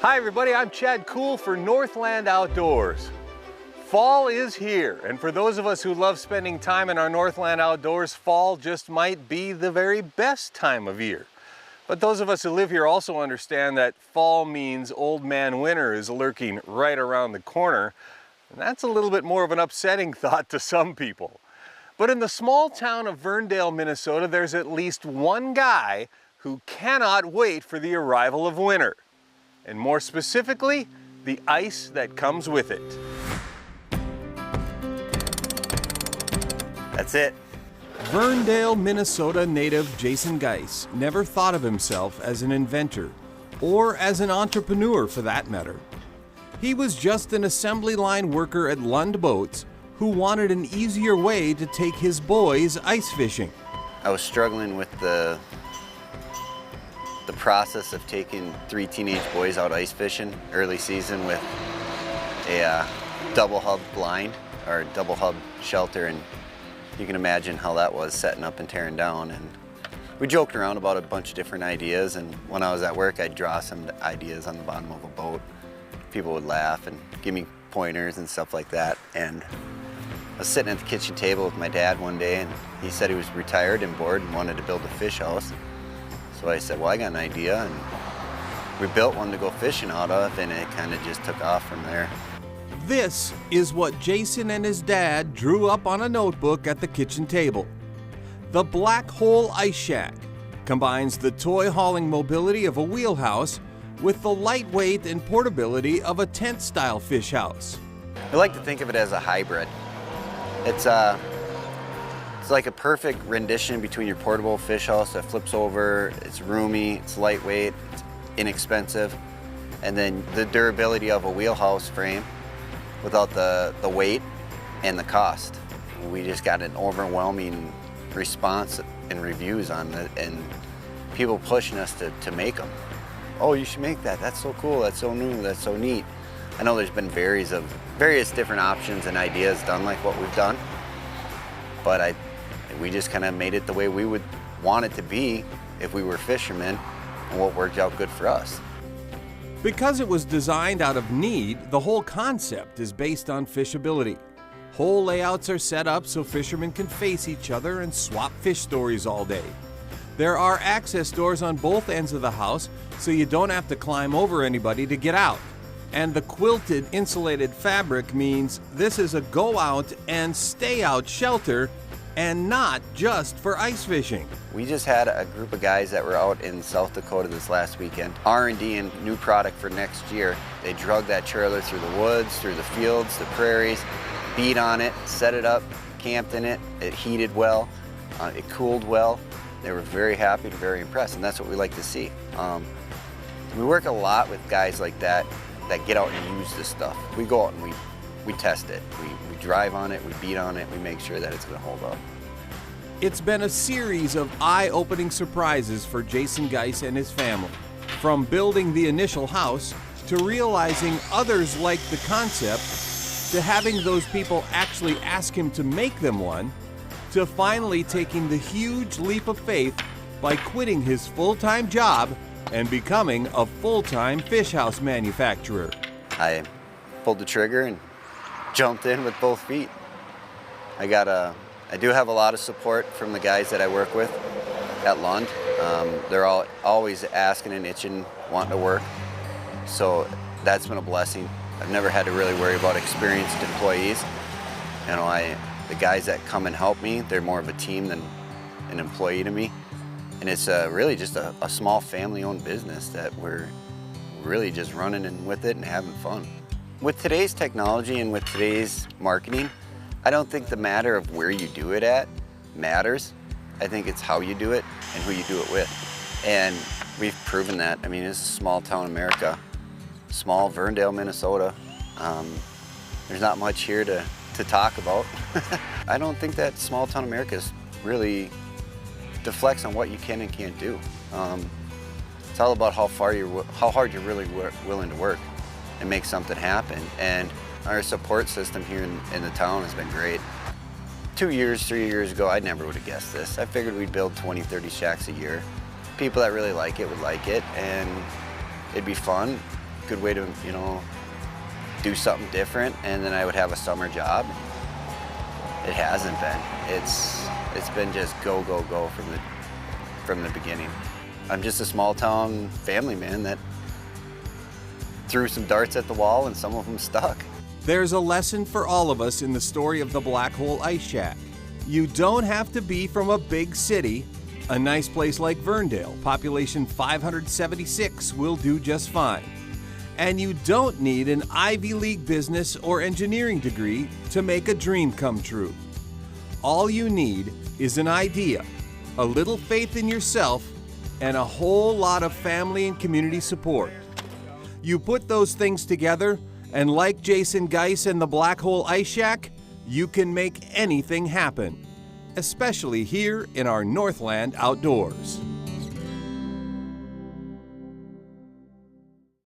Hi everybody, I'm Chad Cool for Northland Outdoors. Fall is here, and for those of us who love spending time in our Northland outdoors, fall just might be the very best time of year. But those of us who live here also understand that fall means old man winter is lurking right around the corner, and that's a little bit more of an upsetting thought to some people. But in the small town of Verndale, Minnesota, there's at least one guy who cannot wait for the arrival of winter. And more specifically, the ice that comes with it. That's it. Verndale, Minnesota native Jason Geis never thought of himself as an inventor, or as an entrepreneur for that matter. He was just an assembly line worker at Lund Boats who wanted an easier way to take his boys ice fishing. I was struggling with the process of taking 3 teenage boys out ice fishing early season with a double hub blind or double hub shelter, and you can imagine how that was setting up and tearing down. And we joked around about a bunch of different ideas, and when I was at work I'd draw some ideas on the bottom of a boat. People would laugh and give me pointers and stuff like that. And I was sitting at the kitchen table with my dad one day, and he said he was retired and bored and wanted to build a fish house. So I said, well, I got an idea, and we built one to go fishing out of, and it kind of just took off from there. This is what Jason and his dad drew up on a notebook at the kitchen table. The Black Hole Ice Shack combines the toy hauling mobility of a wheelhouse with the lightweight and portability of a tent-style fish house. I like to think of it as a hybrid. It's like a perfect rendition between your portable fish house that flips over, it's roomy, it's lightweight, it's inexpensive, and then the durability of a wheelhouse frame without the weight and the cost. We just got an overwhelming response and reviews on it, and people pushing us to make them. Oh, you should make that, that's so cool, that's so new, that's so neat. I know there's been various different options and ideas done like what we've done, but we just kind of made it the way we would want it to be if we were fishermen, and what worked out good for us. Because it was designed out of need, the whole concept is based on fishability. Hole layouts are set up so fishermen can face each other and swap fish stories all day. There are access doors on both ends of the house so you don't have to climb over anybody to get out. And the quilted insulated fabric means this is a go out and stay out shelter, and not just for ice fishing. We just had a group of guys that were out in South Dakota this last weekend. R&D and new product for next year. They drug that trailer through the woods, through the fields, the prairies, beat on it, set it up, camped in it. It heated well, it cooled well. They were very happy and very impressed, and that's what we like to see. We work a lot with guys like that get out and use this stuff. We go out and we test it. We drive on it, we beat on it, we make sure that it's going to hold up. It's been a series of eye-opening surprises for Jason Geis and his family. From building the initial house, to realizing others liked the concept, to having those people actually ask him to make them one, to finally taking the huge leap of faith by quitting his full-time job and becoming a full-time fish house manufacturer. I pulled the trigger and jumped in with both feet. I do have a lot of support from the guys that I work with at Lund. They're always asking and itching, wanting to work. So that's been a blessing. I've never had to really worry about experienced employees. You know, the guys that come and help me, they're more of a team than an employee to me. And it's really just a small family-owned business that we're really just running in with it and having fun. With today's technology and with today's marketing, I don't think the matter of where you do it at matters. I think it's how you do it and who you do it with. And we've proven that. I mean, it's a small town America, small Verndale, Minnesota. There's not much here to talk about. I don't think that small town America really deflects on what you can and can't do. It's all about how hard you're really willing to work and make something happen. And our support system here in the town has been great. 2 years, 3 years ago, I never would have guessed this. I figured we'd build 20, 30 shacks a year. People that really like it would like it, and it'd be fun. Good way to, you know, do something different, and then I would have a summer job. It hasn't been. It's been just go, go, go from the beginning. I'm just a small town family man that threw some darts at the wall and some of them stuck. There's a lesson for all of us in the story of the Black Hole Ice Shack. You don't have to be from a big city. A nice place like Verndale, population 576, will do just fine. And you don't need an Ivy League business or engineering degree to make a dream come true. All you need is an idea, a little faith in yourself, and a whole lot of family and community support. You put those things together, and like Jason Geis and the Black Hole Ice Shack, you can make anything happen, especially here in our Northland outdoors.